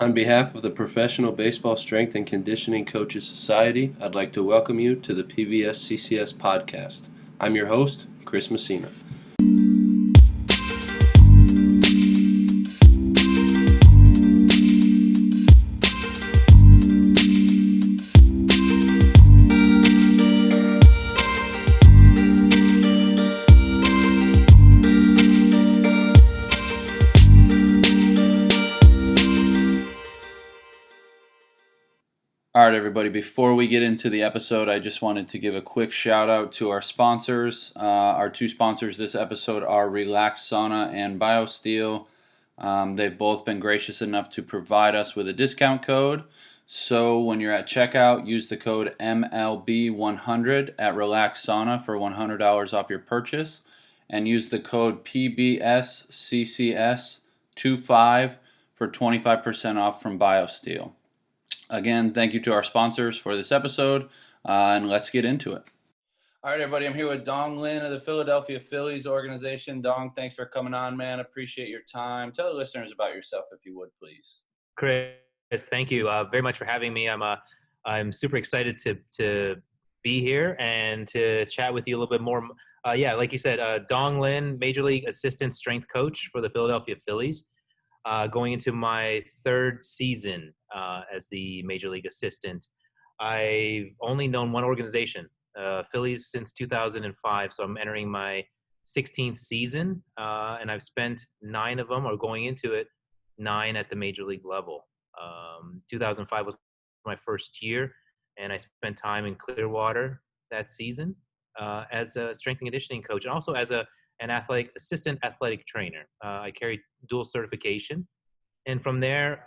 On behalf of the Professional Baseball Strength and Conditioning Coaches Society, I'd like to welcome you to the PBSCCS Podcast. I'm your host, Chris Messina. All right, everybody, before we get into the episode, I just wanted to give a quick shout out to our sponsors. Our two sponsors this episode are Relax Sauna and BioSteel. They've both been gracious enough to provide us with a discount code. So when you're at checkout, use the code MLB100 at Relax Sauna for $100 off your purchase. And use the code PBSCCS25 for 25% off from BioSteel. Again, thank you to our sponsors for this episode, and let's get into it. All right, everybody, I'm here with Dong Lien of the Philadelphia Phillies organization. Dong, thanks for coming on, man. Appreciate your time. Tell the listeners about yourself, if you would, please. Chris, thank you very much for having me. I'm super excited to be here and to chat with you a little bit more. Like you said, Dong Lien, Major League Assistant Strength Coach for the Philadelphia Phillies. Going into my third season as the Major League Assistant. I've only known one organization, Phillies, since 2005, so I'm entering my 16th season, and I've spent 9 of them, or going into it, 9 at the Major League level. 2005 was my first year, and I spent time in Clearwater that season as a strength and conditioning coach, and also as an assistant athletic trainer. I carried dual certification, and from there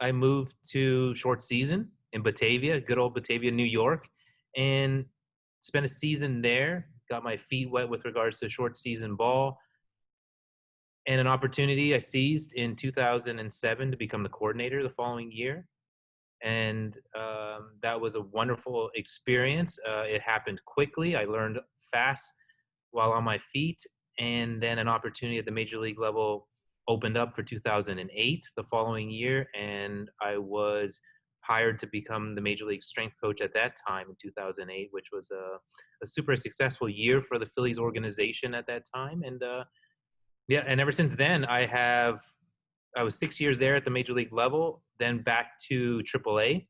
I moved to short season in Batavia, good old Batavia, New York, and spent a season there. Got my feet wet with regards to short season ball, and an opportunity I seized in 2007 to become the coordinator the following year. And that was a wonderful experience. It happened quickly. I learned fast while on my feet, and then an opportunity at the Major League level opened up for 2008 the following year, and I was hired to become the Major League strength coach at that time in 2008, which was a super successful year for the Phillies organization at that time. And and ever since then, I was 6 years there at the Major League level, then back to AAA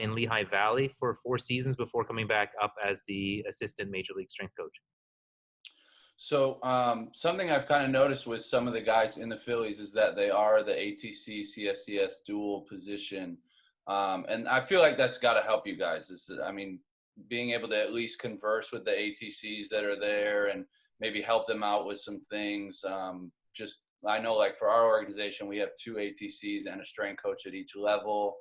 in Lehigh Valley for 4 seasons before coming back up as the assistant Major League strength coach. So something I've kind of noticed with some of the guys in the Phillies is that they are the ATC CSCS dual position. And I feel like that's got to help you guys. Being able to at least converse with the ATCs that are there and maybe help them out with some things. I know, like, for our organization, we have 2 ATCs and a strength coach at each level.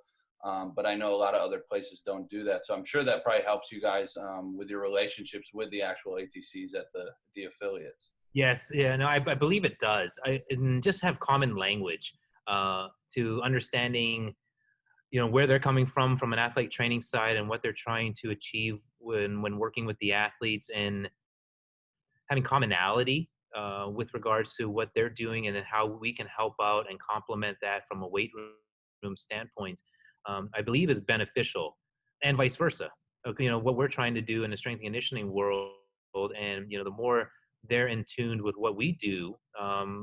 But I know a lot of other places don't do that. So I'm sure that probably helps you guys with your relationships with the actual ATCs at the affiliates. Yes. Yeah, no, I believe it does. And just have common language to understanding, where they're coming from an athletic training side and what they're trying to achieve when working with the athletes, and having commonality with regards to what they're doing and then how we can help out and complement that from a weight room standpoint. I believe is beneficial, and vice versa. What we're trying to do in the strength and conditioning world, and the more they're in tune with what we do,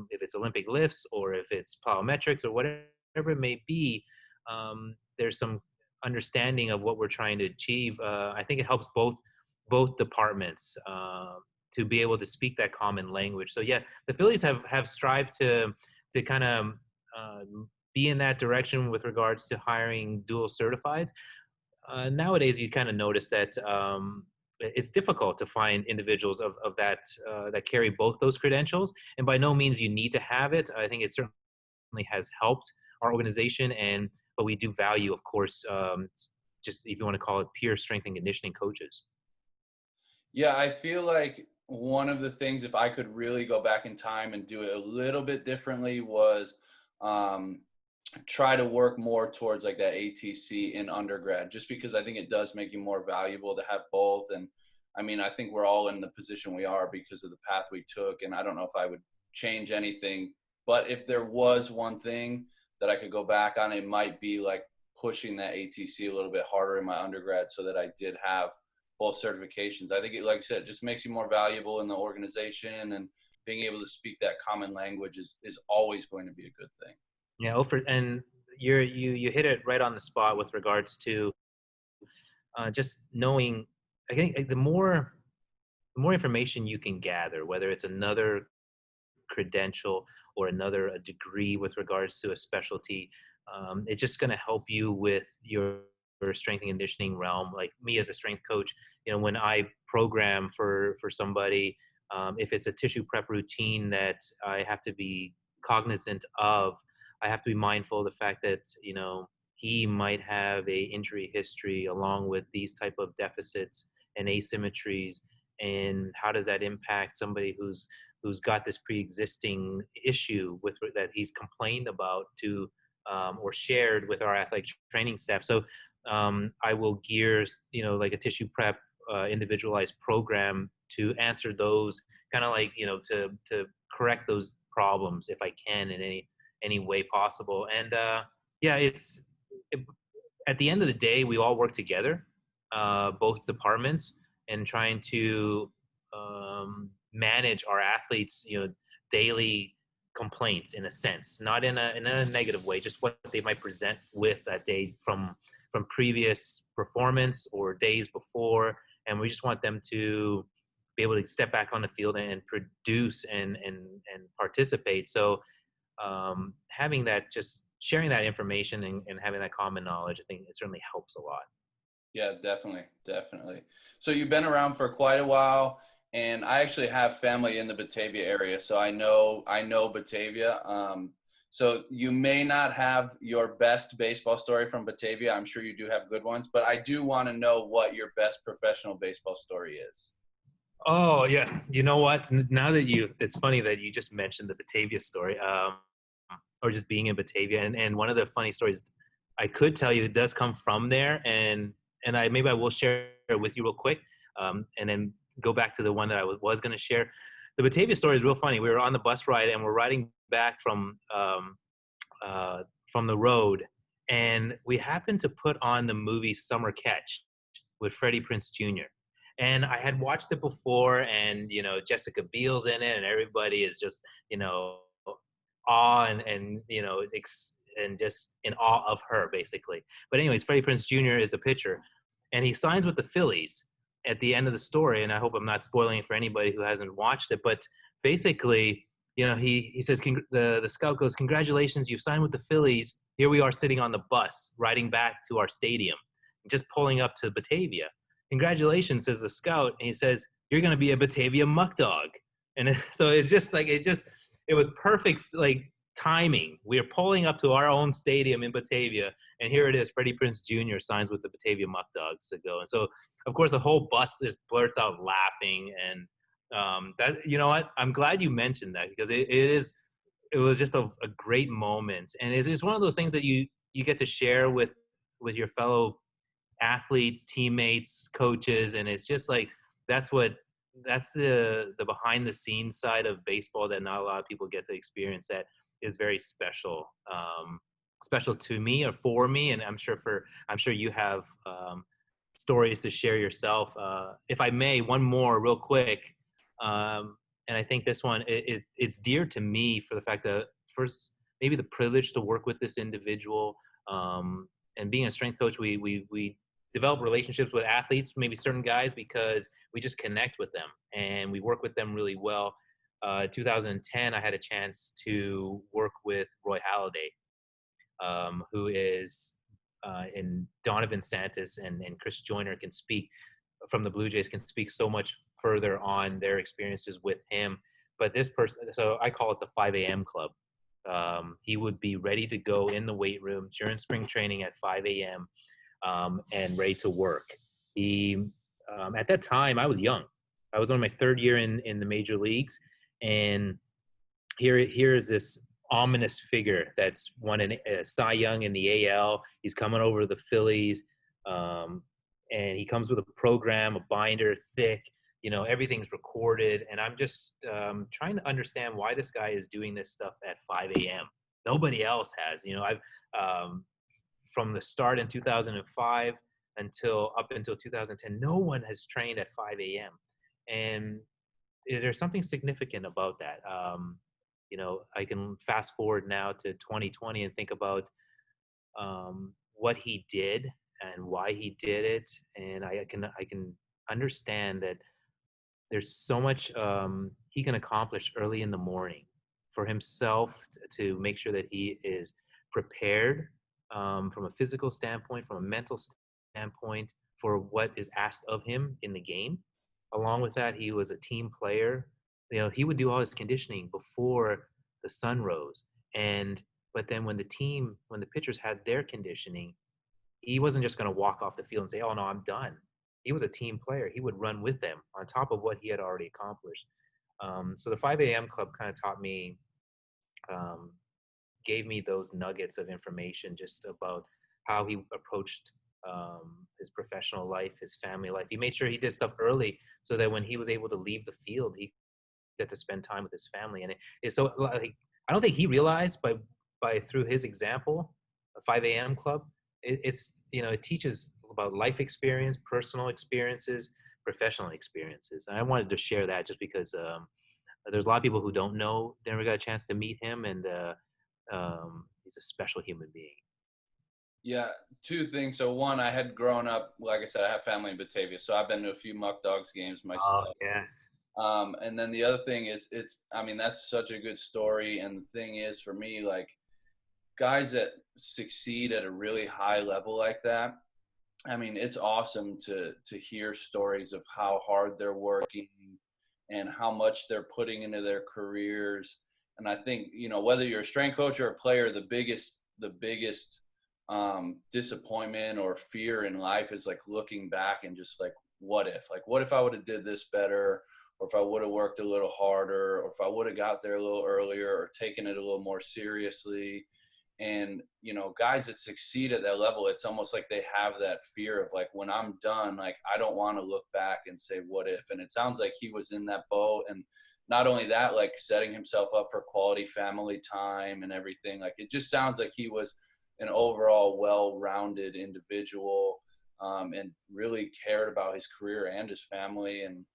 if it's Olympic lifts or if it's plyometrics or whatever it may be, there's some understanding of what we're trying to achieve. I think it helps both departments to be able to speak that common language. So yeah, the Phillies have strived to kind of be in that direction with regards to hiring dual certifieds. Nowadays, you kind of notice that it's difficult to find individuals of that that carry both those credentials, and by no means you need to have it. I think it certainly has helped our organization, but we do value, of course, just, if you want to call it, pure strength and conditioning coaches. Yeah, I feel like one of the things, if I could really go back in time and do it a little bit differently, was try to work more towards like that ATC in undergrad, just because I think it does make you more valuable to have both. And I think we're all in the position we are because of the path we took, and I don't know if I would change anything. But if there was one thing that I could go back on, it might be like pushing that ATC a little bit harder in my undergrad so that I did have both certifications. I think it, like I said, just makes you more valuable in the organization, and being able to speak that common language is always going to be a good thing. Yeah, and you hit it right on the spot with regards to just knowing. I think the more information you can gather, whether it's another credential or another a degree with regards to a specialty, it's just going to help you with your strength and conditioning realm. Like me as a strength coach, when I program for somebody, if it's a tissue prep routine that I have to be cognizant of, I have to be mindful of the fact that he might have a injury history along with these type of deficits and asymmetries, and how does that impact somebody who's got this pre-existing issue with that he's complained about to or shared with our athletic training staff. So I will gear like a tissue prep individualized program to answer those, kind of like to correct those problems if I can in any way possible. And yeah, at the end of the day, we all work together, both departments, and trying to manage our athletes, daily complaints, in a sense, not in a negative way, just what they might present with that day from previous performance or days before. And we just want them to be able to step back on the field and produce and participate. So having that, just sharing that information and having that common knowledge, I think it certainly helps a lot. Yeah, definitely. So you've been around for quite a while, and I actually have family in the Batavia area, so I know Batavia. So you may not have your best baseball story from Batavia. I'm sure you do have good ones, but I do want to know what your best professional baseball story is. Oh yeah, you know what? Now that it's funny that you just mentioned the Batavia story, or just being in Batavia, and one of the funny stories I could tell you, it does come from there, and maybe I will share it with you real quick, and then go back to the one that I was going to share. The Batavia story is real funny. We were on the bus ride and we're riding back from the road, and we happened to put on the movie Summer Catch with Freddie Prinze Jr. And I had watched it before, and Jessica Biel's in it, and everybody is just awe and and just in awe of her, basically. But anyways, Freddie Prinze Jr. is a pitcher, and he signs with the Phillies at the end of the story. And I hope I'm not spoiling it for anybody who hasn't watched it, but basically, he says, the scout goes, "Congratulations, you've signed with the Phillies." Here we are sitting on the bus riding back to our stadium, just pulling up to Batavia. "Congratulations," says the scout, and he says, "You're going to be a Batavia muck dog." And so it's just like, it was perfect, like, timing. We are pulling up to our own stadium in Batavia, and here it is, Freddie Prinze Jr. signs with the Batavia Muck Dogs to go. And so, of course, the whole bus just blurts out laughing. And that, you know what? I'm glad you mentioned that, because it was just a great moment. And it's one of those things that you get to share with your fellow athletes, teammates, coaches, and it's just like, that's the behind the scenes side of baseball that not a lot of people get to experience, that is very special, special to me or for me. And I'm sure you have stories to share yourself. If I may, one more real quick. And I think this one, it's dear to me for the fact that, first, maybe the privilege to work with this individual, and being a strength coach, we develop relationships with athletes, maybe certain guys, because we just connect with them and we work with them really well. 2010, I had a chance to work with Roy Halladay, who is and Donovan Santos and Chris Joyner can speak from the Blue Jays, can speak so much further on their experiences with him. But this person, so I call it the 5 a.m. club. He would be ready to go in the weight room during spring training at 5 a.m. And ready to work. He, at that time, I was young. I was on my third year in the major leagues, and here is this ominous figure that's won a Cy Young in the AL. He's coming over to the Phillies, and he comes with a program, a binder, thick. Everything's recorded, and I'm just trying to understand why this guy is doing this stuff at 5 a.m. nobody else has. I've from the start in 2005 until 2010, no one has trained at 5 a.m. And there's something significant about that. I can fast forward now to 2020 and think about what he did and why he did it, and I can understand that there's so much he can accomplish early in the morning for himself to make sure that he is prepared from a physical standpoint, from a mental standpoint, for what is asked of him in the game. Along with that, he was a team player. He would do all his conditioning before the sun rose. But then when the pitchers had their conditioning, he wasn't just going to walk off the field and say, "Oh no, I'm done." He was a team player. He would run with them on top of what he had already accomplished. So the 5 a.m. club kind of taught me, um, gave me those nuggets of information just about how he approached his professional life, his family life. He made sure he did stuff early so that when he was able to leave the field, he got to spend time with his family. And it's so like, I don't think he realized by through his example, a 5 a.m. club, it teaches about life experience, personal experiences, professional experiences. And I wanted to share that just because there's a lot of people who don't know, they never got a chance to meet him, and he's a special human being. Yeah, two things. So one, I had grown up, like I said, I have family in Batavia, so I've been to a few Muck Dogs games Oh, myself. yes. And then the other thing is, that's such a good story. And the thing is, for me, like, guys that succeed at a really high level like that, I mean, it's awesome to hear stories of how hard they're working and how much they're putting into their careers. And I think, whether you're a strength coach or a player, the biggest disappointment or fear in life is like looking back and just like, what if I would have did this better, or if I would have worked a little harder, or if I would have got there a little earlier, or taken it a little more seriously. And, guys that succeed at that level, it's almost like they have that fear of like, when I'm done, like, I don't want to look back and say, what if? And it sounds like he was in that boat. And not only that, like, setting himself up for quality family time and everything. Like, it just sounds like he was an overall well-rounded individual, and really cared about his career and his family. And,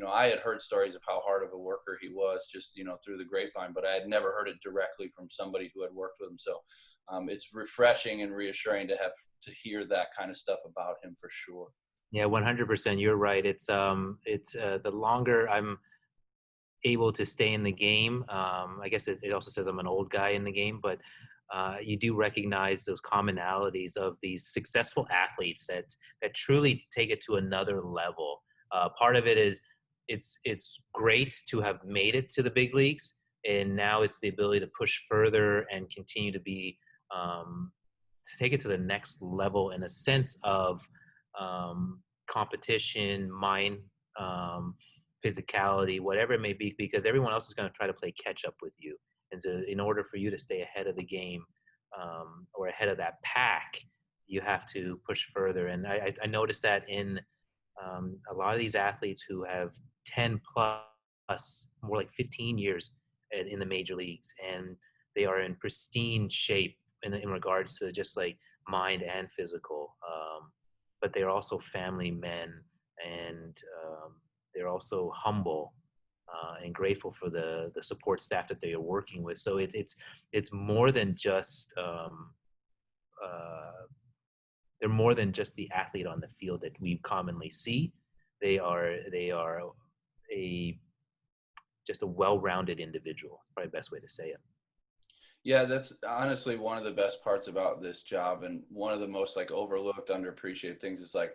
I had heard stories of how hard of a worker he was just, through the grapevine, but I had never heard it directly from somebody who had worked with him. So it's refreshing and reassuring to hear that kind of stuff about him, for sure. Yeah, 100%. You're right. It's the longer I'm able to stay in the game, I guess it also says I'm an old guy in the game, but you do recognize those commonalities of these successful athletes that truly take it to another level. Part of it is it's great to have made it to the big leagues, and now it's the ability to push further and continue to be to take it to the next level in a sense of competition, mind, physicality, whatever it may be, because everyone else is going to try to play catch up with you. And in order for you to stay ahead of the game, or ahead of that pack, you have to push further. And I noticed that in a lot of these athletes who have 10 plus, more like 15 years in the major leagues, and they are in pristine shape in regards to just like mind and physical. But they're also family men, and they're also humble and grateful for the support staff that they are working with. So it's more than just they're more than just the athlete on the field that we commonly see. They are just a well-rounded individual. Probably the best way to say it. Yeah, that's honestly one of the best parts about this job, and one of the most like overlooked, underappreciated things is like,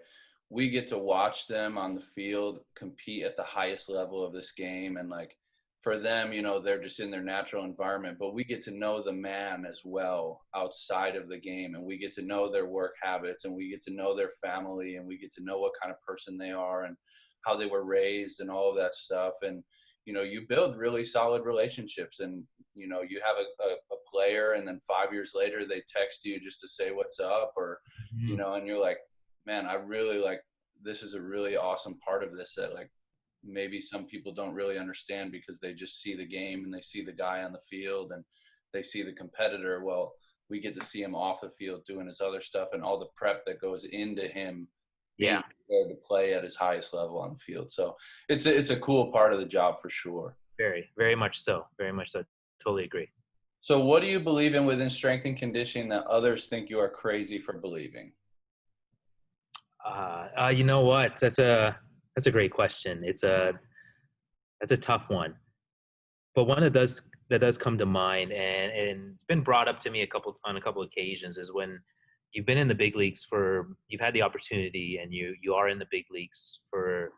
we get to watch them on the field compete at the highest level of this game. And like, for them, they're just in their natural environment, but we get to know the man as well outside of the game. And we get to know their work habits, and we get to know their family, and we get to know what kind of person they are and how they were raised and all of that stuff. And, you build really solid relationships, and, you have a player, and then 5 years later they text you just to say what's up, or, and you're like, man, I really like, this is a really awesome part of this that like maybe some people don't really understand, because they just see the game and they see the guy on the field. And they see the competitor. Well, we get to see him off the field doing his other stuff and all the prep that goes into him being prepared to play at his highest level on the field. So it's a cool part of the job for sure. Very, very much so. Very much so. Totally agree. So what do you believe in within strength and conditioning that others think you are crazy for believing? You know what? That's a great question. That's a tough one. But one that does come to mind, and it's been brought up to me on a couple occasions, is when you've been in the big leagues you've had the opportunity, and you are in the big leagues for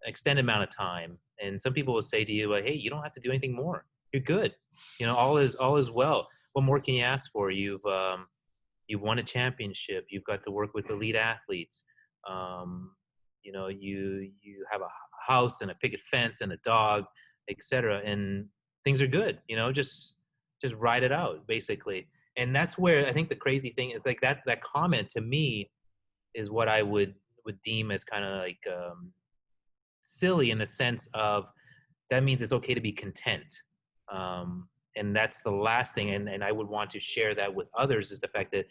an extended amount of time, and some people will say to you, like, hey, you don't have to do anything more. You're good. All is well. What more can you ask for? You've won a championship. You've got to work with elite athletes. You have a house and a picket fence and a dog, etc. And things are good. Just ride it out, basically. And that's where I think the crazy thing is, like, that comment to me is what I would deem as kind of like silly, in the sense of that means it's okay to be content. And that's the last thing. And I would want to share that with others, is the fact that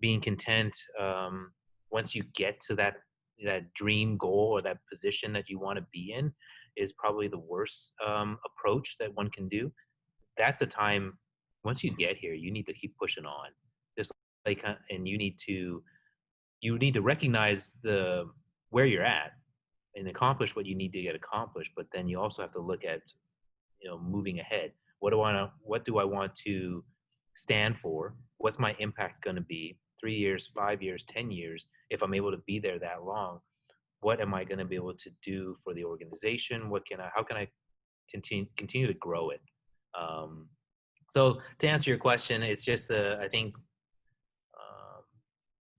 being content, once you get to that dream goal or that position that you want to be in, is probably the worst approach that one can do. That's a time, once you get here, you need to keep pushing on. Just like, and you need to recognize where you're at and accomplish what you need to get accomplished. But then you also have to look at, moving ahead. What do I want to stand for? What's my impact going to be 3 years, 5 years, 10 years? If I'm able to be there that long, what am I going to be able to do for the organization? How can I continue to grow it? So to answer your question, it's just, I think,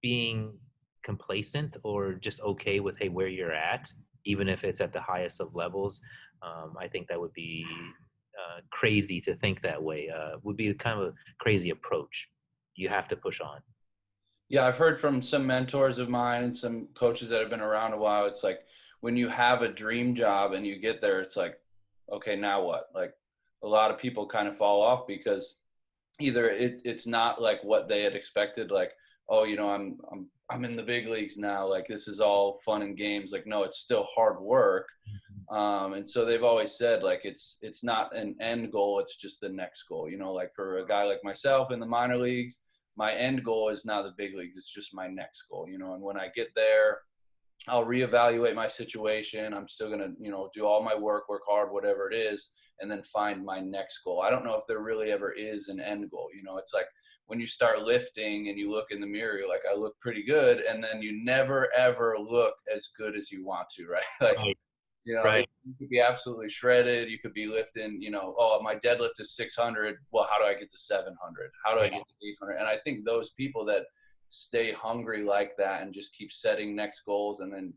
being complacent or just okay with, hey, where you're at, even if it's at the highest of levels. I think that would be crazy to think that way. Would be kind of a crazy approach. You have to push on. Yeah, I've heard from some mentors of mine and some coaches that have been around a while. It's like, when you have a dream job and you get there, it's like, okay, now what? Like, a lot of people kind of fall off because either it's not like what they had expected. Like, oh, I'm in the big leagues now. Like, this is all fun and games. Like, no, it's still hard work. And so they've always said, like, it's not an end goal. It's just the next goal. Like, for a guy like myself in the minor leagues, my end goal is not the big leagues. It's just my next goal, and when I get there, I'll reevaluate my situation. I'm still going to, do all my work hard, whatever it is, and then find my next goal. I don't know if there really ever is an end goal. It's like when you start lifting and you look in the mirror, you're like, I look pretty good. And then you never, ever look as good as you want to, right? Like, Right. Right. You could be absolutely shredded. You could be lifting, oh, my deadlift is 600. Well, how do I get to 700? How do I get to 800? And I think those people that stay hungry like that and just keep setting next goals, and then,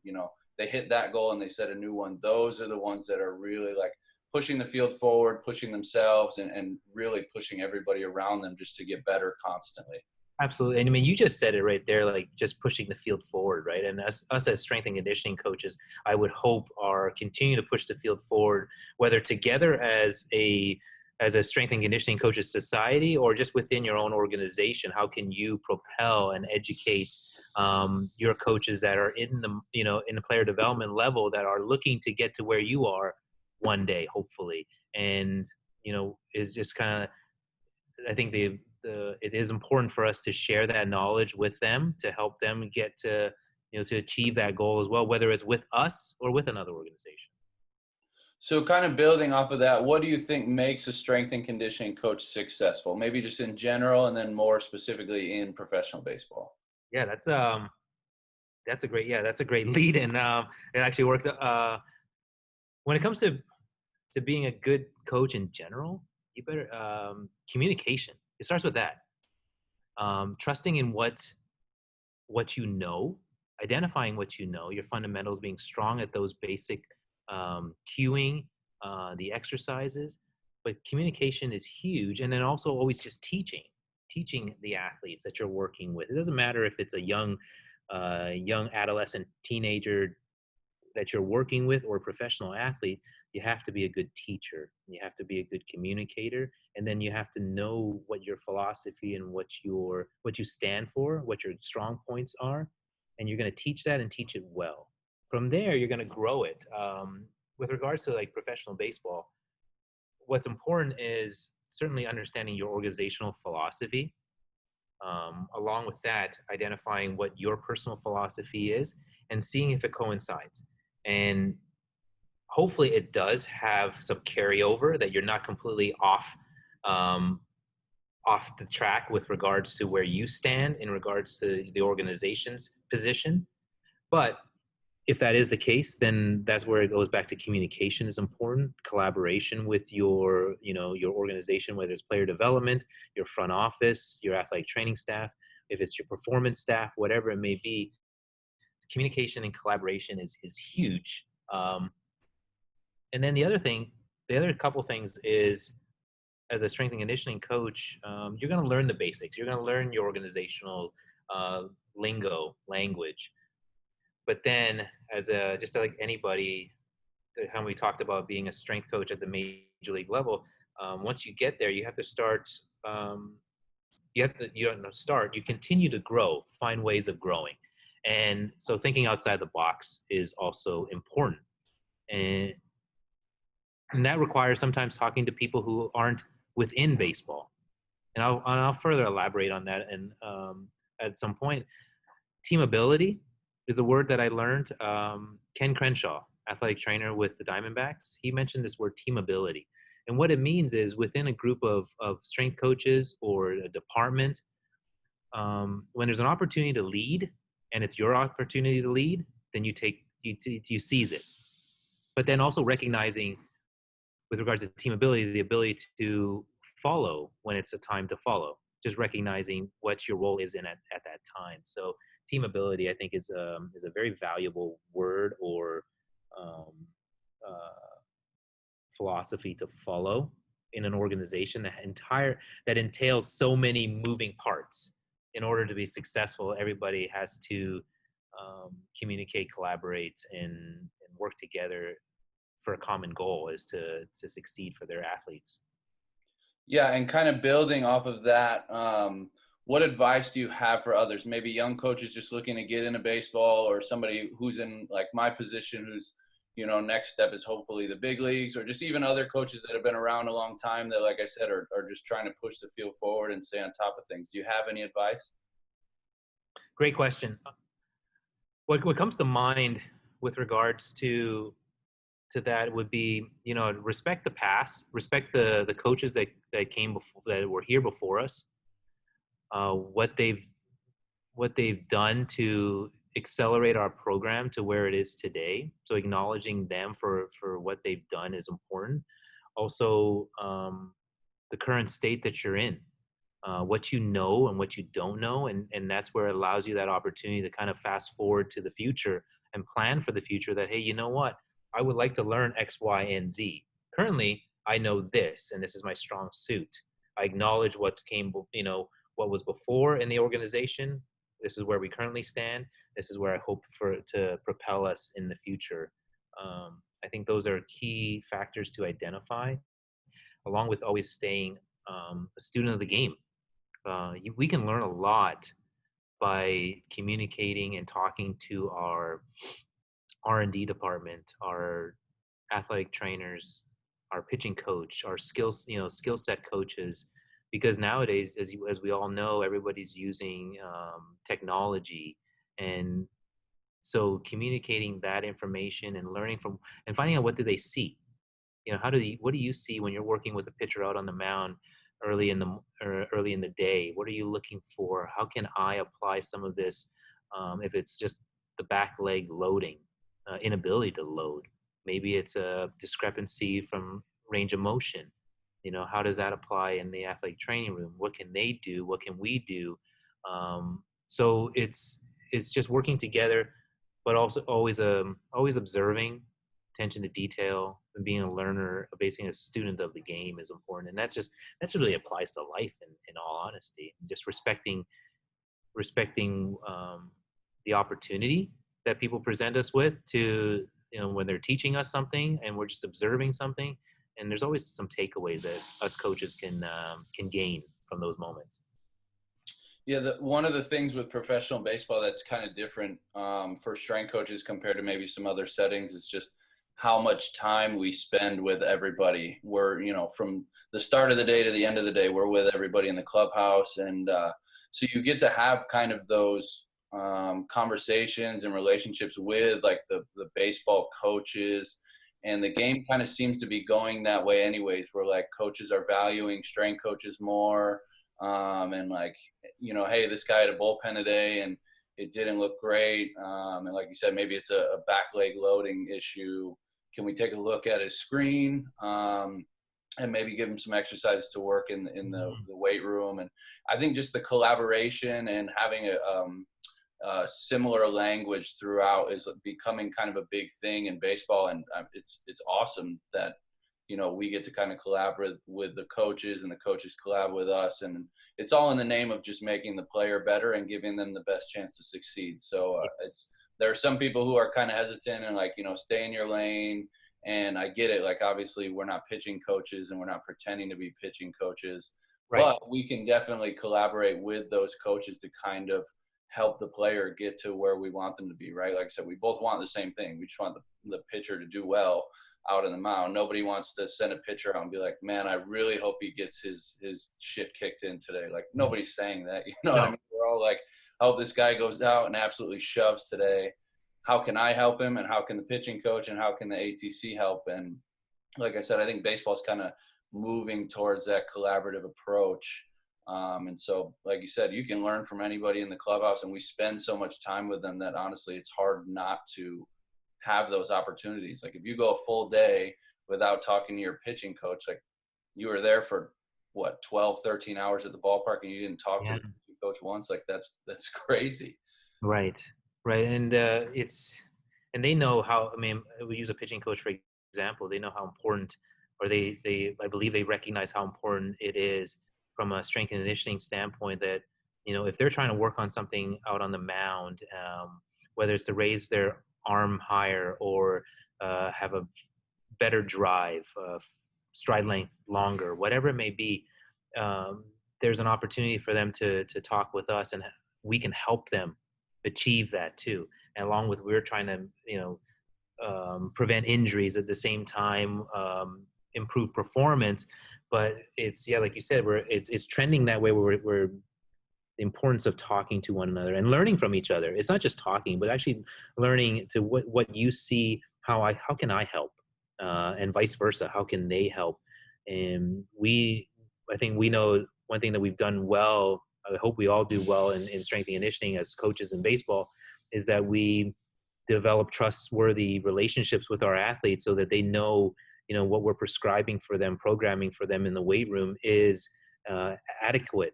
they hit that goal and they set a new one, those are the ones that are really like pushing the field forward, pushing themselves, and really pushing everybody around them just to get better constantly. Absolutely. And I mean, you just said it right there, like just pushing the field forward, right? And us as strength and conditioning coaches, I would hope are continue to push the field forward, whether together as a strength and conditioning coaches society or just within your own organization. How can you propel and educate your coaches that are in the player development level, that are looking to get to where you are one day, hopefully? And, is just kind of, I think it is important for us to share that knowledge with them to help them get to achieve that goal as well, whether it's with us or with another organization. So kind of building off of that, what do you think makes a strength and conditioning coach successful? Maybe just in general, and then more specifically in professional baseball. Yeah, that's a great lead. And it actually worked. When it comes to being a good coach in general, you better communication. It starts with that. Trusting in what you know, identifying what you know, your fundamentals, being strong at those basic cueing, the exercises. But communication is huge. And then also always just teaching the athletes that you're working with. It doesn't matter if it's a young adolescent teenager that you're working with or a professional athlete. you have to be a good teacher. You have to be a good communicator, and then you have to know what your philosophy and what you stand for, what your strong points are, and you're going to teach that and teach it well. From there, you're going to grow it. With regards to like professional baseball, what's important is certainly understanding your organizational philosophy. Along with that, identifying what your personal philosophy is and seeing if it coincides. And hopefully it does have some carryover, that you're not completely um, off the track with regards to where you stand in regards to the organization's position. But if that is the case, then that's where it goes back to communication is important, collaboration with your organization, whether it's player development, your front office, your athletic training staff, if it's your performance staff, whatever it may be. Communication and collaboration is huge. And then the other couple things is, as a strength and conditioning coach, you're going to learn the basics. You're going to learn your organizational lingo, language. But then, just like anybody, how we talked about being a strength coach at the major league level, once you get there, you have to start. You continue to grow, find ways of growing, and so thinking outside the box is also important. And that requires sometimes talking to people who aren't within baseball. And I'll further elaborate on that. And at some point, teamability is a word that I learned. Ken Crenshaw, athletic trainer with the Diamondbacks, he mentioned this word teamability. And what it means is within a group of strength coaches or a department, when there's an opportunity to lead and it's your opportunity to lead, then you seize it. But then also recognizing, with regards to teamability, the ability to follow when it's a time to follow, just recognizing what your role is at that time. So teamability, I think, is a very valuable word or philosophy to follow in an organization that entails so many moving parts. In order to be successful, everybody has to communicate, collaborate, and work together for a common goal, is to succeed for their athletes. Yeah, and kind of building off of that, what advice do you have for others? Maybe young coaches just looking to get into baseball, or somebody who's in like my position, who's, next step is hopefully the big leagues, or just even other coaches that have been around a long time that, like I said, are just trying to push the field forward and stay on top of things. Do you have any advice? Great question. What comes to mind with regards to that would be, respect the past, respect the coaches that came before, that were here before us, what they've done to accelerate our program to where it is today. So acknowledging them for what they've done is important. Also, the current state that you're in, what you know and what you don't know, and that's where it allows you that opportunity to kind of fast forward to the future and plan for the future, that, hey, you know what? I would like to learn X, Y, and Z. Currently, I know this, and this is my strong suit. I acknowledge what was before in the organization. This is where we currently stand. This is where I hope to propel us in the future. I think those are key factors to identify, along with always staying a student of the game. We can learn a lot by communicating and talking to our R&D department, our athletic trainers, our pitching coach, our skill set coaches, because nowadays, as we all know, everybody's using technology, and so communicating that information and learning from and finding out, what do they see? What do you see when you're working with a pitcher out on the mound early in the day? What are you looking for? How can I apply some of this? If it's just the back leg loading, inability to load, maybe it's a discrepancy from range of motion. How does that apply in the athletic training room? What can they do? What can we do? So it's just working together, but also always observing, attention to detail, and being a learner, basically a student of the game, is important. And that really applies to life, in all honesty. Just respecting the opportunity that people present us with to when they're teaching us something and we're just observing something, and there's always some takeaways that us coaches can gain from those moments. Yeah, one of the things with professional baseball that's kind of different for strength coaches compared to maybe some other settings is just how much time we spend with everybody. We're, from the start of the day to the end of the day, we're with everybody in the clubhouse. And so you get to have kind of those conversations and relationships with like the baseball coaches. And the game kind of seems to be going that way anyways, where like coaches are valuing strength coaches more. And like, hey, this guy had a bullpen today and it didn't look great. And like you said, maybe it's a back leg loading issue. Can we take a look at his screen and maybe give him some exercises to work in the weight room? And I think just the collaboration and having a similar language throughout is becoming kind of a big thing in baseball. And it's awesome that, we get to kind of collaborate with the coaches and the coaches collab with us. And it's all in the name of just making the player better and giving them the best chance to succeed. So there are some people who are kind of hesitant and like, stay in your lane. And I get it. Like, obviously we're not pitching coaches and we're not pretending to be pitching coaches, right. But we can definitely collaborate with those coaches to kind of help the player get to where we want them to be. Right. Like I said, we both want the same thing. We just want the pitcher to do well out on the mound. Nobody wants to send a pitcher out and be like, man, I really hope he gets his shit kicked in today. Like, nobody's saying that, what I mean? We're all like, I hope this guy goes out and absolutely shoves today. How can I help him? And how can the pitching coach and how can the ATC help? And like I said, I think baseball's kind of moving towards that collaborative approach. And so, like you said, you can learn from anybody in the clubhouse, and we spend so much time with them that honestly, it's hard not to have those opportunities. Like if you go a full day without talking to your pitching coach, like you were there for what, 12, 13 hours at the ballpark and you didn't talk to the pitching coach once, like that's crazy. Right. And and they know how, we use a pitching coach, for example, they know how important, or I believe they recognize how important it is from a strength and conditioning standpoint that, if they're trying to work on something out on the mound, whether it's to raise their arm higher or have a better drive, stride length longer, whatever it may be, there's an opportunity for them to talk with us, and we can help them achieve that too. And along with, we're trying to prevent injuries at the same time, improve performance. But it's, like you said, it's trending that way where we're the importance of talking to one another and learning from each other. It's not just talking, but actually learning to what you see, how can I help, and vice versa. How can they help? And I think we know one thing that we've done well. I hope we all do well in strength and conditioning as coaches in baseball, is that we develop trustworthy relationships with our athletes so that they know, what we're prescribing for them, programming for them in the weight room is adequate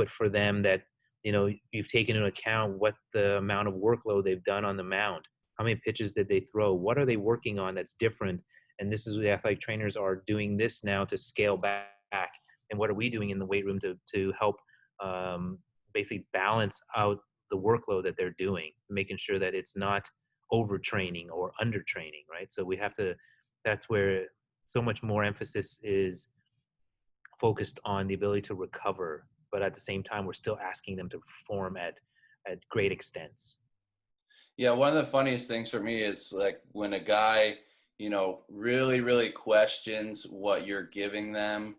for them, that, you've taken into account what the amount of workload they've done on the mound, how many pitches did they throw, what are they working on that's different, and this is what the athletic trainers are doing this now to scale back, and what are we doing in the weight room to help basically balance out the workload that they're doing, making sure that it's not overtraining or undertraining, right? So we have to, that's where so much more emphasis is focused on the ability to recover, but at the same time, we're still asking them to perform at great extents. Yeah, one of the funniest things for me is like when a guy, really, really questions what you're giving them,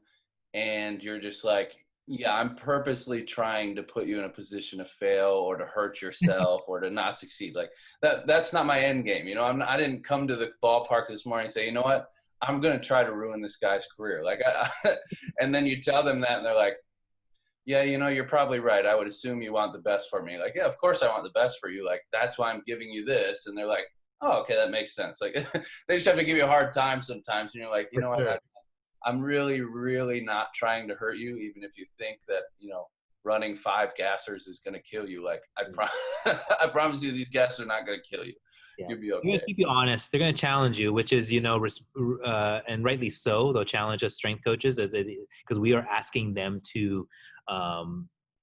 and you're just like, yeah, I'm purposely trying to put you in a position to fail or to hurt yourself or to not succeed. Like that's not my end game. I didn't come to the ballpark this morning and say, you know what, I'm going to try to ruin this guy's career. Like, and then you tell them that and they're like, yeah, you're probably right. I would assume you want the best for me. Like, yeah, of course I want the best for you. Like, that's why I'm giving you this. And they're like, oh, okay, that makes sense. Like, they just have to give you a hard time sometimes. And you're like, what? I'm really, really not trying to hurt you, even if you think that, running 5 gassers is going to kill you. Like, I promise you these gassers are not going to kill you. Yeah. You'll be okay. They're going to keep you honest. They're going to challenge you, which is, and rightly so. They'll challenge us strength coaches because we are asking them to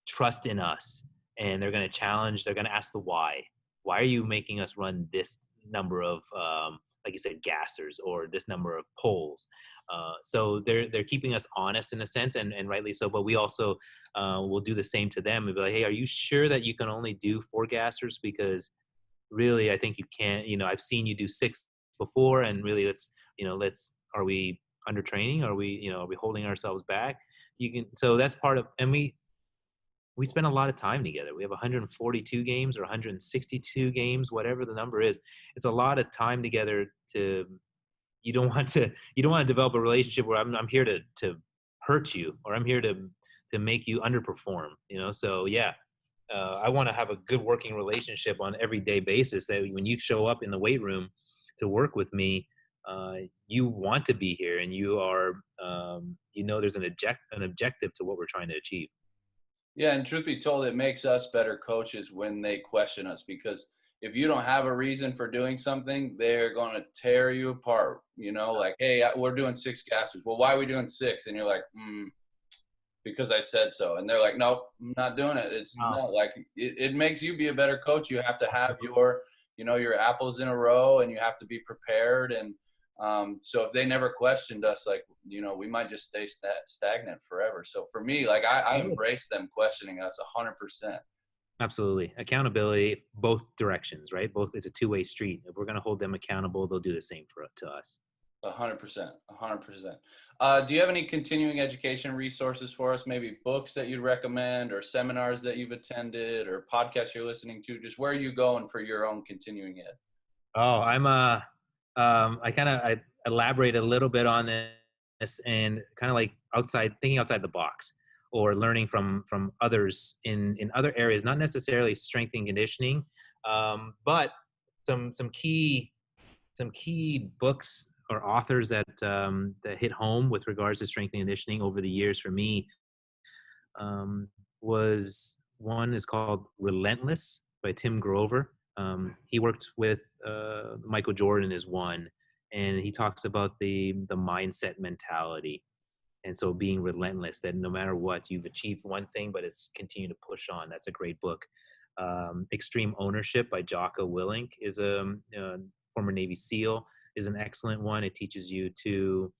trust in us, and they're going to challenge. They're going to ask the why. Why are you making us run this number of, like you said, gassers or this number of poles. So they're keeping us honest in a sense, and rightly so. But we also will do the same to them. We'll be like, hey, are you sure that you can only do 4 gassers? Because really, I think you can't. I've seen you do 6 before, and really, are we under training? Are we holding ourselves back? So that's part of, and we spend a lot of time together. We have 142 games or 162 games, whatever the number is. It's a lot of time together. You don't want to develop a relationship where I'm here to hurt you, or I'm here to make you underperform. So yeah, I want to have a good working relationship on everyday basis. That when you show up in the weight room to work with me, you want to be here, and you are, there's an objective to what we're trying to achieve. Yeah, and truth be told, it makes us better coaches when they question us, because if you don't have a reason for doing something, they're going to tear you apart. Like, hey, we're doing 6 gassers. Well, why are we doing 6? And you're like, because I said so. And they're like, nope, I'm not doing it. It's not like it makes you be a better coach. You have to have your apples in a row, and you have to be prepared. And so if they never questioned us, like, we might just stay stagnant forever. So for me, like, I embrace them questioning us 100%. Absolutely. Accountability, both directions, right? It's a two-way street. If we're going to hold them accountable, they'll do the same to us. 100%. 100%. Do you have any continuing education resources for us? Maybe books that you'd recommend, or seminars that you've attended, or podcasts you're listening to? Just where are you going for your own continuing ed? Oh, I elaborate a little bit on this, and kind of like thinking outside the box, or learning from others in other areas, not necessarily strength and conditioning, but some key books or authors that hit home with regards to strength and conditioning over the years for me. Was one is called Relentless by Tim Grover. He worked with Michael Jordan is one, and he talks about the mindset mentality. And so being relentless, that no matter what, you've achieved one thing, but it's continue to push on. That's a great book. Extreme Ownership by Jocko Willink is a former Navy SEAL, is an excellent one. It teaches you to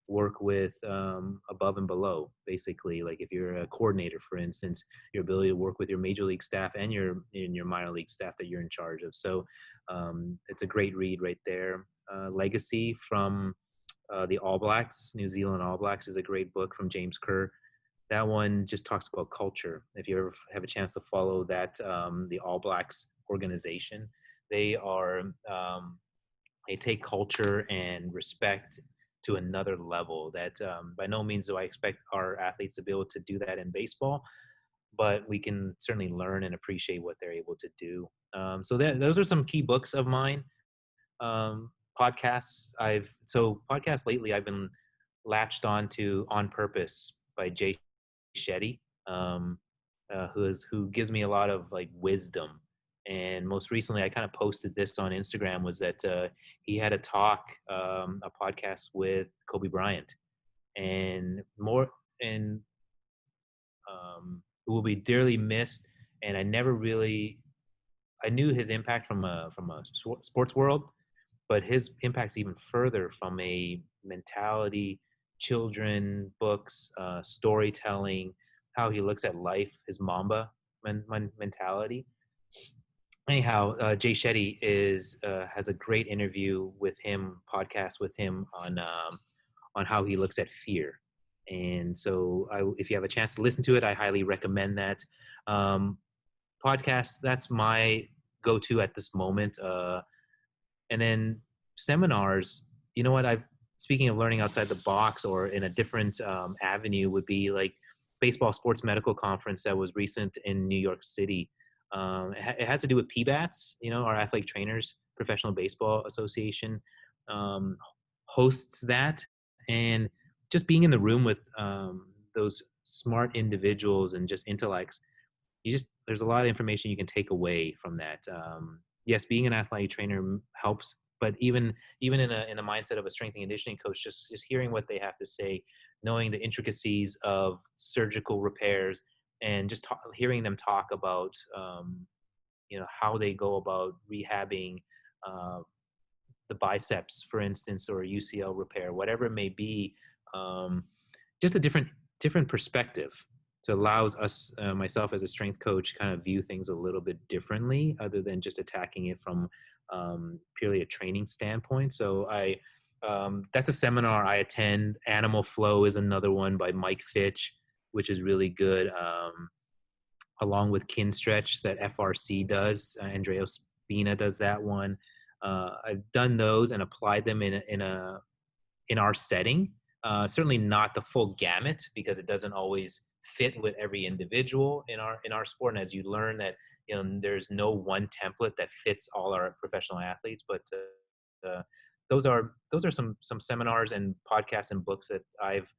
work with above and below, basically. Like if you're a coordinator, for instance, your ability to work with your major league staff and your minor league staff that you're in charge of. So it's a great read right there. Legacy from the All Blacks, New Zealand All Blacks, is a great book from James Kerr. That one just talks about culture. If you ever have a chance to follow that, the All Blacks organization, they take culture and respect to another level that by no means do I expect our athletes to be able to do that in baseball, but we can certainly learn and appreciate what they're able to do. So those are some key books of mine. Podcasts podcasts lately I've been latched on to On Purpose by Jay Shetty, who gives me a lot of like wisdom. And most recently, I kind of posted this on Instagram, was that he had a podcast with Kobe Bryant, and who will be dearly missed. And I knew his impact from a sports world, but his impact's even further from a mentality, children, books, storytelling, how he looks at life, his Mamba mentality. Anyhow, Jay Shetty has a great interview with him, podcast with him on how he looks at fear. And so if you have a chance to listen to it, I highly recommend that. Podcast, that's my go-to at this moment. And then seminars, speaking of learning outside the box or in a different avenue, would be like Baseball Sports Medical Conference that was recent in New York City. It has to do with PBATS, our Athletic Trainers Professional Baseball Association hosts that. And just being in the room with those smart individuals and just intellects, there's a lot of information you can take away from that. Yes, being an athletic trainer helps, but even in a mindset of a strength and conditioning coach, just hearing what they have to say, knowing the intricacies of surgical repairs, and just hearing them talk about how they go about rehabbing the biceps, for instance, or UCL repair, whatever it may be. Just a different perspective. So it allows us, myself as a strength coach, kind of view things a little bit differently, other than just attacking it from purely a training standpoint. So that's a seminar I attend. Animal Flow is another one by Mike Fitch, which is really good. Along with Kin Stretch that FRC does, Andrea Spina does that one. I've done those and applied them in our setting. Certainly not the full gamut, because it doesn't always fit with every individual in our sport. And as you learn that, there's no one template that fits all our professional athletes, but those are some seminars and podcasts and books that I've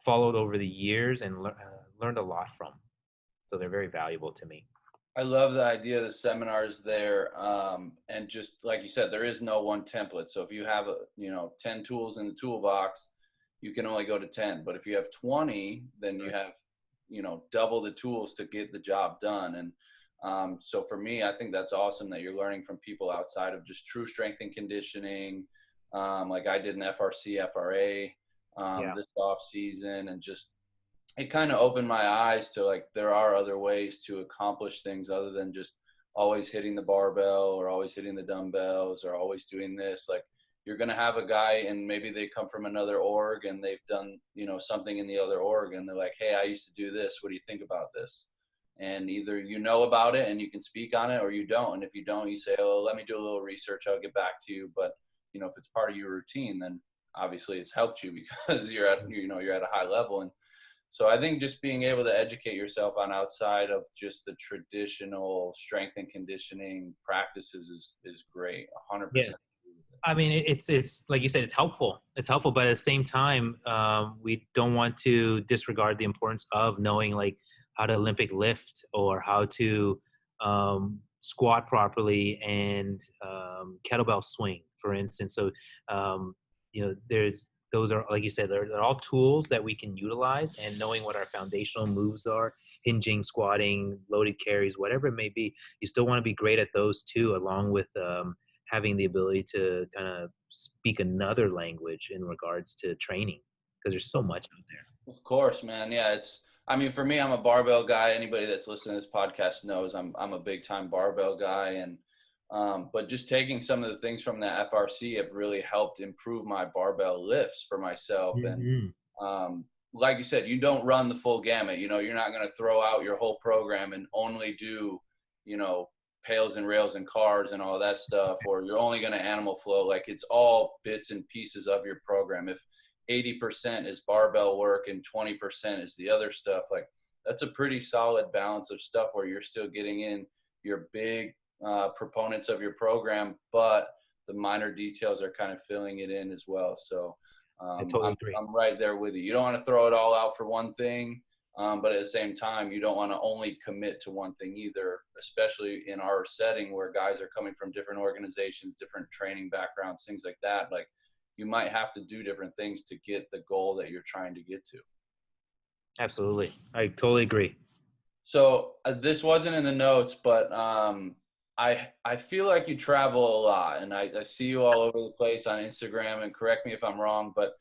followed over the years and learned a lot from. So they're very valuable to me. I love the idea of the seminars there. And just like you said, there is no one template. So if you have, 10 tools in the toolbox, you can only go to 10. But if you have 20, then you have, double the tools to get the job done. And so for me, I think that's awesome that you're learning from people outside of just true strength and conditioning. Like I did an FRC, FRA this off season, and just it kind of opened my eyes to like there are other ways to accomplish things other than just always hitting the barbell or always hitting the dumbbells or always doing this. Like you're going to have a guy and maybe they come from another org and they've done, something in the other org and they're like, hey, I used to do this. What do you think about this? And either you know about it and you can speak on it or you don't. And if you don't, you say, oh, let me do a little research. I'll get back to you. But, if it's part of your routine, then obviously it's helped you because you're at a high level. And so I think just being able to educate yourself on outside of just the traditional strength and conditioning practices is great. 100%. Yeah. I mean, it's like you said, it's helpful. It's helpful, but at the same time, we don't want to disregard the importance of knowing like how to Olympic lift or how to squat properly and kettlebell swing, for instance. So, those are, like you said, they're all tools that we can utilize, and knowing what our foundational moves are, hinging, squatting, loaded carries, whatever it may be, you still want to be great at those too, along with having the ability to kind of speak another language in regards to training, because there's so much out there. Of course, man. Yeah, for me, I'm a barbell guy. Anybody that's listening to this podcast knows I'm a big time barbell guy. And, but just taking some of the things from the FRC have really helped improve my barbell lifts for myself. Mm-hmm. And, like you said, you don't run the full gamut. You're not going to throw out your whole program and only do, pails and rails and cars and all that stuff, or you're only going to animal flow. Like it's all bits and pieces of your program. If 80% is barbell work and 20% is the other stuff, like that's a pretty solid balance of stuff where you're still getting in your big proponents of your program, but the minor details are kind of filling it in as well. So I totally agree. I'm right there with you. You don't want to throw it all out for one thing. But at the same time, you don't want to only commit to one thing either, especially in our setting where guys are coming from different organizations, different training backgrounds, things like that. Like you might have to do different things to get the goal that you're trying to get to. Absolutely. I totally agree. So this wasn't in the notes, but I feel like you travel a lot, and I see you all over the place on Instagram, and correct me if I'm wrong, but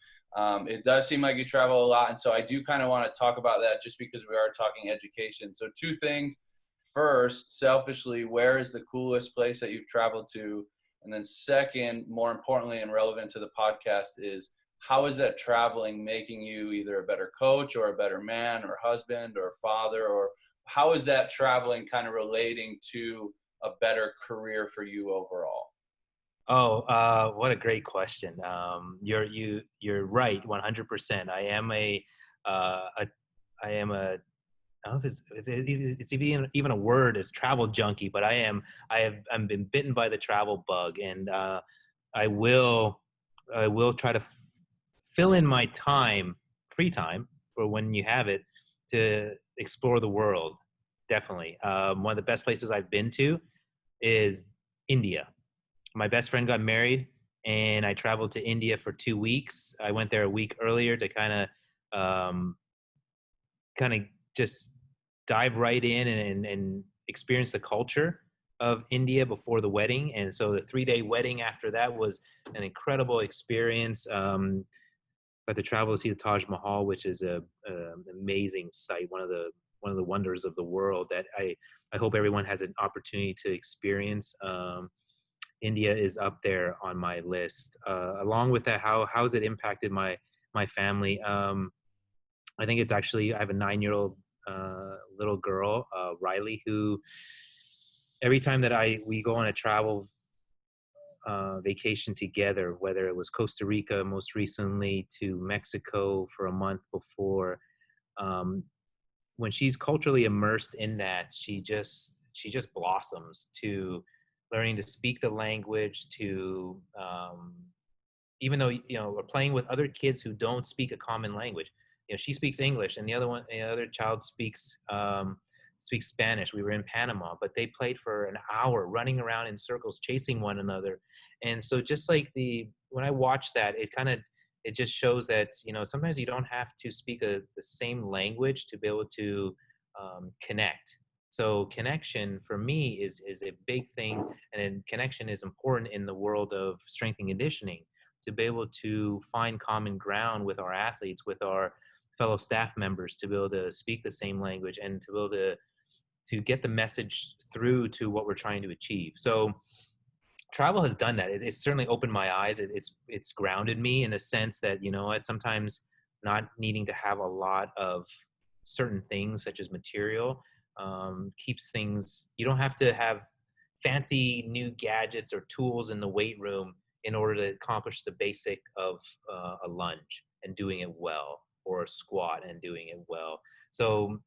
it does seem like you travel a lot. And so I do kind of want to talk about that just because we are talking education. So two things. First, selfishly, where is the coolest place that you've traveled to? And then second, more importantly and relevant to the podcast, is how is that traveling making you either a better coach or a better man or husband or father, or how is that traveling kind of relating to a better career for you overall? Oh, what a great question. You're right, 100%. I don't know if it's even a word, it's travel junkie, but I'm been bitten by the travel bug, and I will try to fill in my free time for when you have it, to explore the world. Definitely. One of the best places I've been to is India. My best friend got married, and I traveled to India for 2 weeks. I went there a week earlier to kind of just dive right in and experience the culture of India before the wedding. And so the 3-day wedding after that was an incredible experience. Got to travel to see the Taj Mahal, which is an amazing sight, one of the wonders of the world that I hope everyone has an opportunity to experience. India is up there on my list. Along with that, how has it impacted my family? I think it's actually, I have a 9-year-old little girl, Riley, who every time that we go on a travel vacation together, whether it was Costa Rica most recently to Mexico for a month before, when she's culturally immersed in that, she just blossoms to learning to speak the language, to even though we're playing with other kids who don't speak a common language. She speaks English, and the other child speaks Spanish. We were in Panama, but they played for an hour, running around in circles, chasing one another. And so, just like when I watch that, it just shows that sometimes you don't have to speak the same language to be able to connect. So connection for me is a big thing, and connection is important in the world of strength and conditioning, to be able to find common ground with our athletes, with our fellow staff members, to be able to speak the same language and to be able to get the message through to what we're trying to achieve. So travel has done that. It's certainly opened my eyes. It's grounded me in a sense that, sometimes not needing to have a lot of certain things such as material keeps things, you don't have to have fancy new gadgets or tools in the weight room in order to accomplish the basic of a lunge and doing it well, or a squat and doing it well. So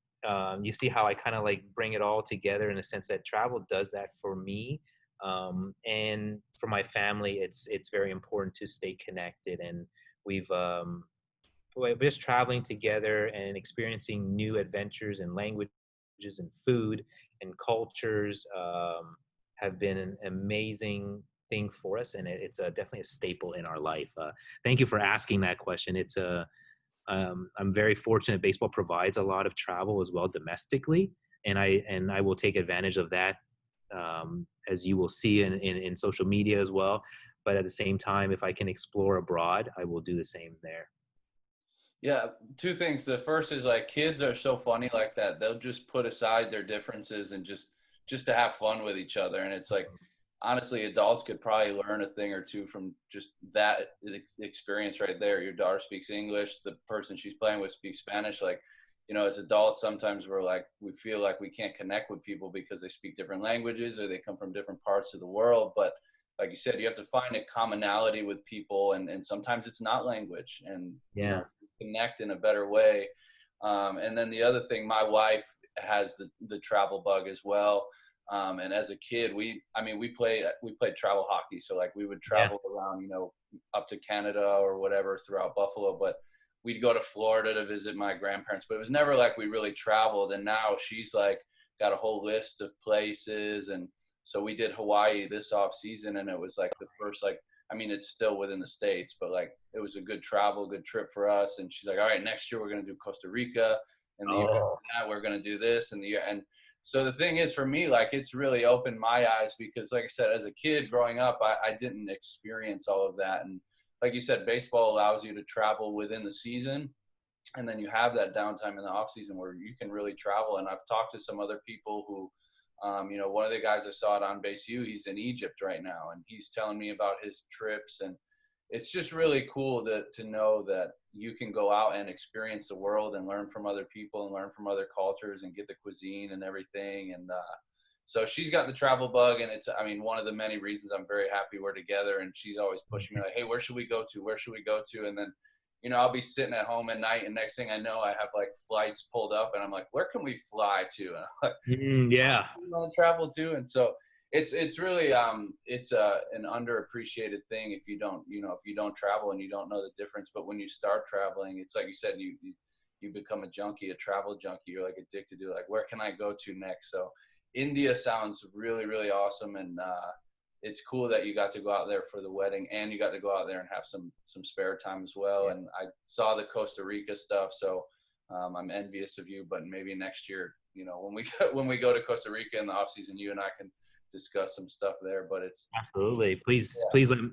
you see how I kind of like bring it all together in a sense that travel does that for me. And for my family, it's very important to stay connected. And we're just traveling together and experiencing new adventures and languages and food and cultures have been an amazing thing for us, and it's definitely a staple in our life. Thank you for asking that question. I'm very fortunate. Baseball provides a lot of travel as well domestically, and I will take advantage of that, as you will see in social media as well. But at the same time, if I can explore abroad, I will do the same there. Yeah, two things. The first is like kids are so funny like that. They'll just put aside their differences and just to have fun with each other. And it's like, honestly, adults could probably learn a thing or two from just that experience right there. Your daughter speaks English. The person she's playing with speaks Spanish. Like, as adults, sometimes we feel like we can't connect with people because they speak different languages or they come from different parts of the world. But like you said, you have to find a commonality with people, and sometimes it's not language, and connect in a better way. And then the other thing, my wife has the travel bug as well. And as a kid, we played travel hockey. So like we would travel around, up to Canada or whatever throughout Buffalo, but we'd go to Florida to visit my grandparents, but it was never like we really traveled. And now she's like got a whole list of places. And so we did Hawaii this off season, and it was like the first, it's still within the States, but like it was a good trip for us. And she's like, all right, next year we're going to do Costa Rica, and the year after that we're going to do this, and so the thing is, for me, like, it's really opened my eyes because, like I said, as a kid growing up, I didn't experience all of that. And like you said, baseball allows you to travel within the season, and then you have that downtime in the off season where you can really travel. And I've talked to some other people who, one of the guys I saw at On Base U, he's in Egypt right now, and he's telling me about his trips. And it's just really cool to know that you can go out and experience the world and learn from other people and learn from other cultures and get the cuisine and everything. And so she's got the travel bug, and it's, one of the many reasons I'm very happy we're together. And she's always pushing me like, hey, where should we go to? Where should we go to? And then, I'll be sitting at home at night, and next thing I know, I have like flights pulled up, and I'm like, where can we fly to? And I'm like, yeah. We want to travel to. And so it's really it's an underappreciated thing if you don't travel and you don't know the difference. But when you start traveling, it's like you said, you become a junkie, a travel junkie. You're like addicted to like, where can I go to next? So India sounds really, really awesome. And it's cool that you got to go out there for the wedding, and you got to go out there and have some spare time as well. Yeah. And I saw the Costa Rica stuff, so I'm envious of you. But maybe next year, when we go to Costa Rica in the off season, you and I can discuss some stuff there. But it's absolutely. Please,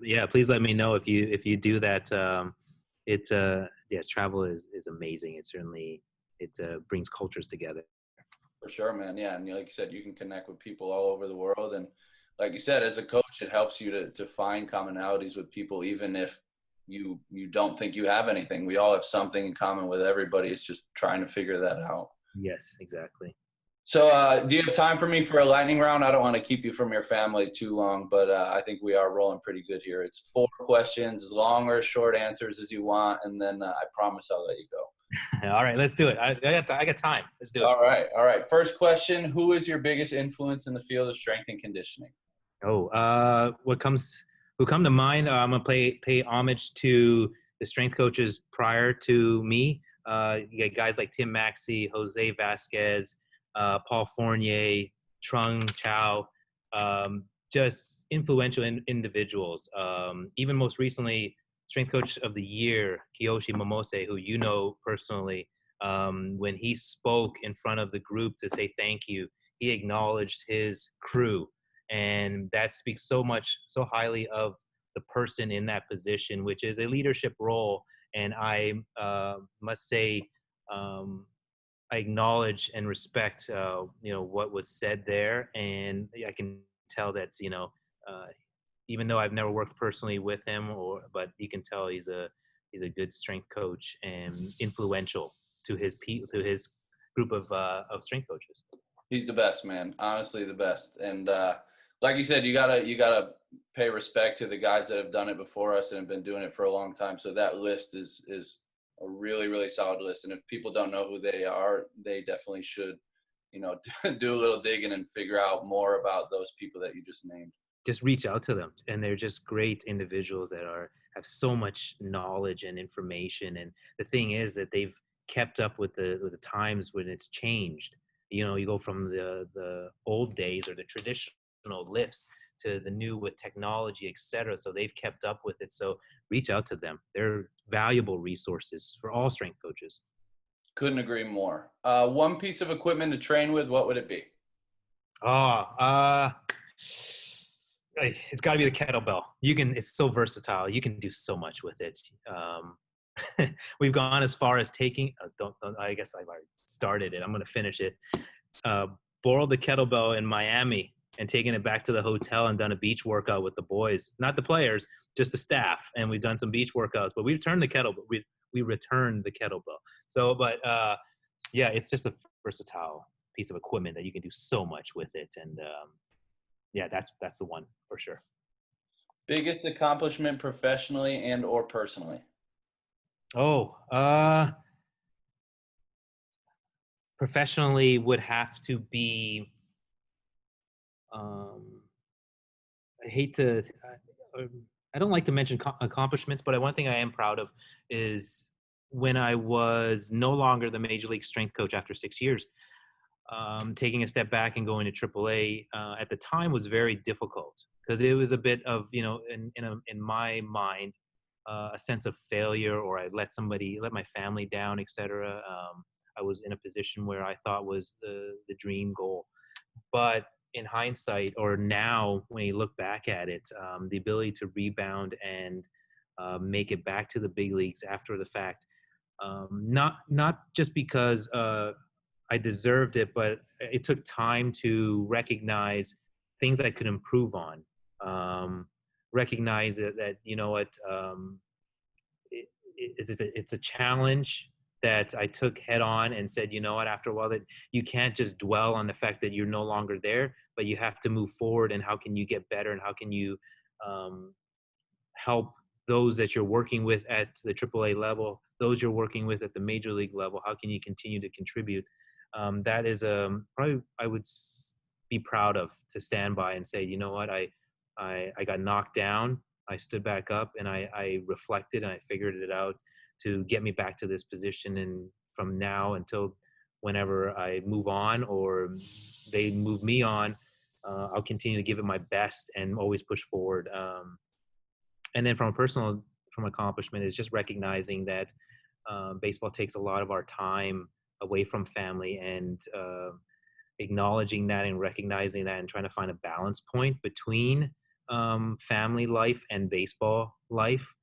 yeah, please let me know if you do that. Yes, travel is amazing. It certainly brings cultures together. for sure, man. Yeah, and like you said, you can connect with people all over the world, and like you said, as a coach, it helps you to find commonalities with people, even if you don't think you have anything. We all have something in common with everybody. It's just trying to figure that out. Yes, exactly. So do you have time for me for a lightning round? I don't want to keep you from your family too long, but I think we are rolling pretty good here. It's 4 questions, as long or as short answers as you want, and then I promise I'll let you go. All right, let's do it. I got time. Let's do it. All right. First question, who is your biggest influence in the field of strength and conditioning? Who come to mind? I'm gonna pay homage to the strength coaches prior to me. You got guys like Tim Maxey, Jose Vasquez, Paul Fournier, Trung Chow, just influential individuals. Even most recently, strength coach of the year, Kiyoshi Momose, who you know personally, when he spoke in front of the group to say thank you, he acknowledged his crew. And that speaks so highly of the person in that position, which is a leadership role. And I must say, I acknowledge and respect, what was said there. And I can tell that, even though I've never worked personally with him, but you can tell he's a good strength coach and influential to his group of strength coaches. He's the best, man. Honestly, the best. And like you said, you gotta pay respect to the guys that have done it before us and have been doing it for a long time. So that list is a really, really solid list. And if people don't know who they are, they definitely should, do a little digging and figure out more about those people that you just named. Just reach out to them, and they're just great individuals that have so much knowledge and information. And the thing is that they've kept up with the times when it's changed. You go from the old days or the traditional lifts to the new with technology, etc. So they've kept up with it. So reach out to them. They're valuable resources for all strength coaches. Couldn't agree more. One piece of equipment to train with, what would it be? It's got to be the kettlebell. It's so versatile. You can do so much with it. We've gone as far as taking. I guess I've already started it. I'm going to finish it. Borrowed the kettlebell in Miami and taken it back to the hotel and done a beach workout with the boys, not the players, just the staff. And we've done some beach workouts. But we returned the kettlebell. We returned the kettlebell. So, but yeah, it's just a versatile piece of equipment that you can do so much with it. And yeah, that's the one for sure. Biggest accomplishment professionally and or personally? Professionally would have to be, I don't like to mention accomplishments, but one thing I am proud of is when I was no longer the Major League strength coach after 6 years, taking a step back and going to AAA at the time was very difficult because it was a bit of, in my mind, a sense of failure, or I let my family down, etc. I was in a position where I thought was the dream goal. But in hindsight, or now when you look back at it, the ability to rebound and make it back to the big leagues after the fact, not just because I deserved it, but it took time to recognize things I could improve on. Recognize that it's a challenge that I took head on and said, after a while, that you can't just dwell on the fact that you're no longer there, but you have to move forward. And how can you get better? And how can you help those that you're working with at the AAA level, those you're working with at the major league level? How can you continue to contribute? That is probably I would be proud of, to stand by and say, I got knocked down. I stood back up and I reflected and I figured it out to get me back to this position. And from now until whenever I move on or they move me on, I'll continue to give it my best and always push forward. And then from accomplishment is just recognizing that baseball takes a lot of our time away from family, and acknowledging that and recognizing that and trying to find a balance point between family life and baseball life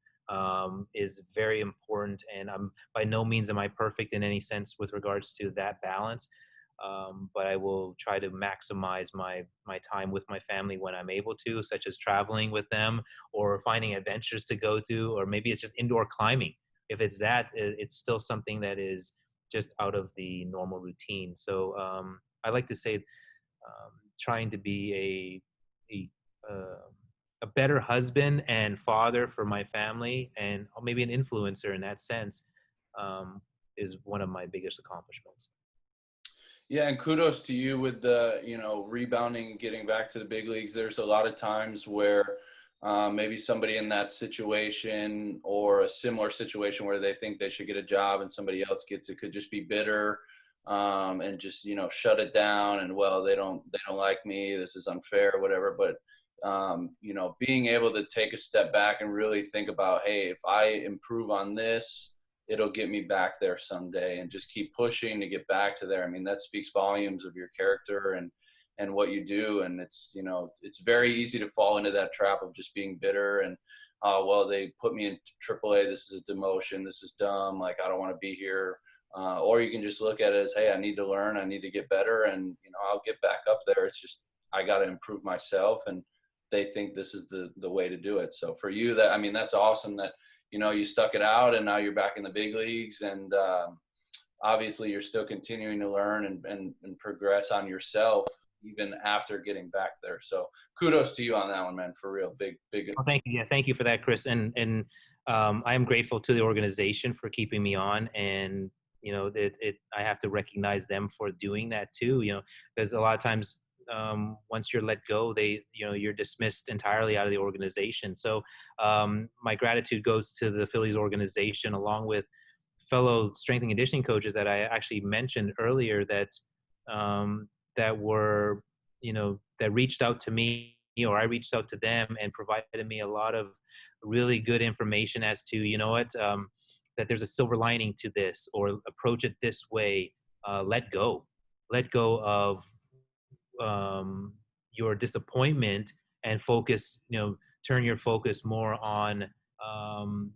is very important. And by no means am I perfect in any sense with regards to that balance. But I will try to maximize my time with my family when I'm able to, such as traveling with them or finding adventures to go to, or maybe it's just indoor climbing. If it's that, it's still something that is just out of the normal routine. So I like to say trying to be a better husband and father for my family, and maybe an influencer in that sense, is one of my biggest accomplishments. Yeah, and kudos to you with the, rebounding and getting back to the big leagues. There's a lot of times where maybe somebody in that situation or a similar situation where they think they should get a job and somebody else gets it could just be bitter and just, shut it down and, well, they don't like me. This is unfair, whatever. But, being able to take a step back and really think about, hey, if I improve on this, it'll get me back there someday, and just keep pushing to get back to there. I mean, that speaks volumes of your character and what you do. And it's, it's very easy to fall into that trap of just being bitter and, well, they put me in AAA. This is a demotion. This is dumb. Like, I don't want to be here. Or you can just look at it as, hey, I need to learn. I need to get better. And, I'll get back up there. It's just, I got to improve myself. And they think this is the way to do it. So for you, that's awesome that, you stuck it out and now you're back in the big leagues, and obviously you're still continuing to learn and progress on yourself even after getting back there. So kudos to you on that one, man, for real. Big. Well, thank you. Yeah, thank you for that, Chris. And I am grateful to the organization for keeping me on, and I have to recognize them for doing that too. Because a lot of times once you're let go, you're dismissed entirely out of the organization. So my gratitude goes to the Phillies organization, along with fellow strength and conditioning coaches that I actually mentioned earlier that were, that reached out to me, or I reached out to them, and provided me a lot of really good information as to, that there's a silver lining to this, or approach it this way. Let go of your disappointment and focus, turn your focus more on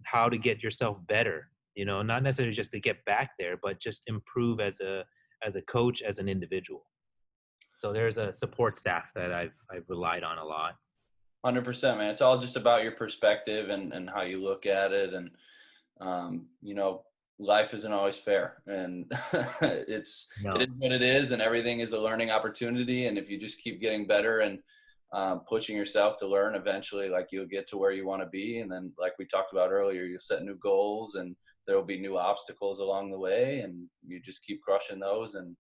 how to get yourself better, not necessarily just to get back there, but just improve as a coach, as an individual. So there's a support staff that I've relied on a lot. 100%, man. It's all just about your perspective and how you look at it. And, life isn't always fair, and it is what it is, and everything is a learning opportunity. And if you just keep getting better and pushing yourself to learn, eventually, like, you'll get to where you want to be. And then, like we talked about earlier, you'll set new goals, and there will be new obstacles along the way, and you just keep crushing those. And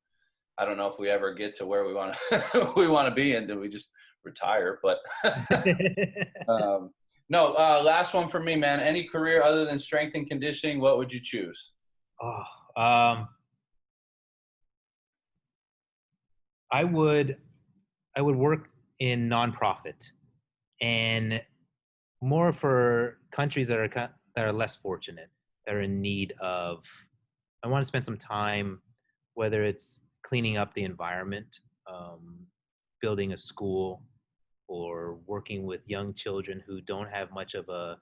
I don't know if we ever get to where we want to be, and then we just retire. But no, last one for me, man. Any career other than strength and conditioning, what would you choose? I would work in nonprofit, and more for countries that are less fortunate, that are in need of. I want to spend some time, whether it's cleaning up the environment, building a school, or working with young children who don't have much of a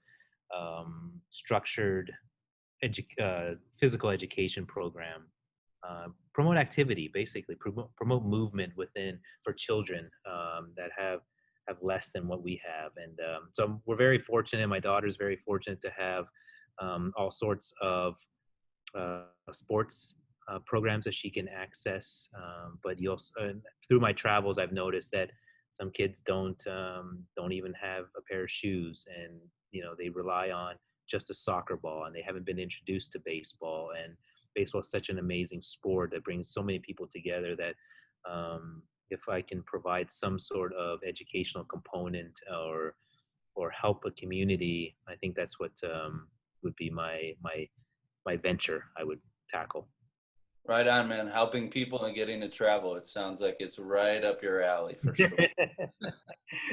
structured physical education program. Promote activity, basically promote movement for children that have less than what we have. And so we're very fortunate. My daughter's very fortunate to have all sorts of sports programs that she can access. But you also, through my travels, I've noticed that some kids don't even have a pair of shoes, and they rely on just a soccer ball, and they haven't been introduced to baseball. And baseball is such an amazing sport that brings so many people together that if I can provide some sort of educational component or help a community, I think that's what would be my venture I would tackle. Right on, man. Helping people and getting to travel. It sounds like it's right up your alley for sure.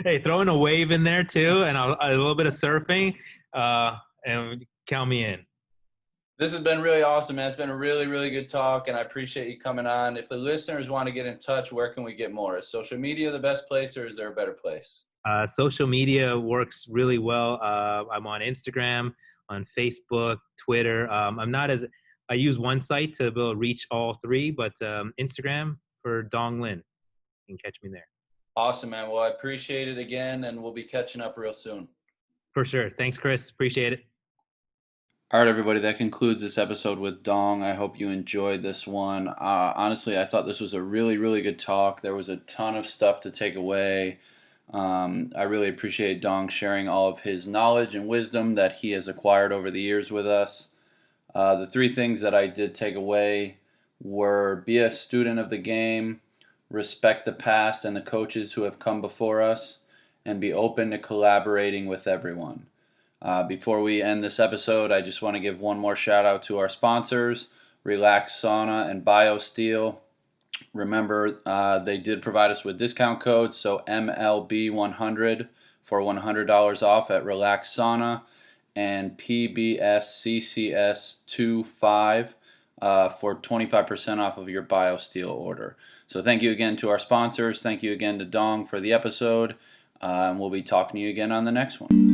Hey, throwing a wave in there too, and a little bit of surfing, and count me in. This has been really awesome, man. It's been a really, really good talk, and I appreciate you coming on. If the listeners want to get in touch, where can we get more? Is social media the best place, or is there a better place? Social media works really well. I'm on Instagram, on Facebook, Twitter. I use one site to be able to reach all three, but Instagram for Dong Lien. You can catch me there. Awesome, man. Well, I appreciate it again, and we'll be catching up real soon. For sure. Thanks, Chris. Appreciate it. All right, everybody, that concludes this episode with Dong. I hope you enjoyed this one. Honestly, I thought this was a really, really good talk. There was a ton of stuff to take away. I really appreciate Dong sharing all of his knowledge and wisdom that he has acquired over the years with us. The three things that I did take away were be a student of the game, respect the past and the coaches who have come before us, and be open to collaborating with everyone. Before we end this episode, I just want to give one more shout out to our sponsors, Relax Sauna and BioSteel. Remember, they did provide us with discount codes, so MLB100 for $100 off at Relax Sauna, and PBSCCS25 for 25% off of your BioSteel order. So thank you again to our sponsors. Thank you again to Dong for the episode. And we'll be talking to you again on the next one.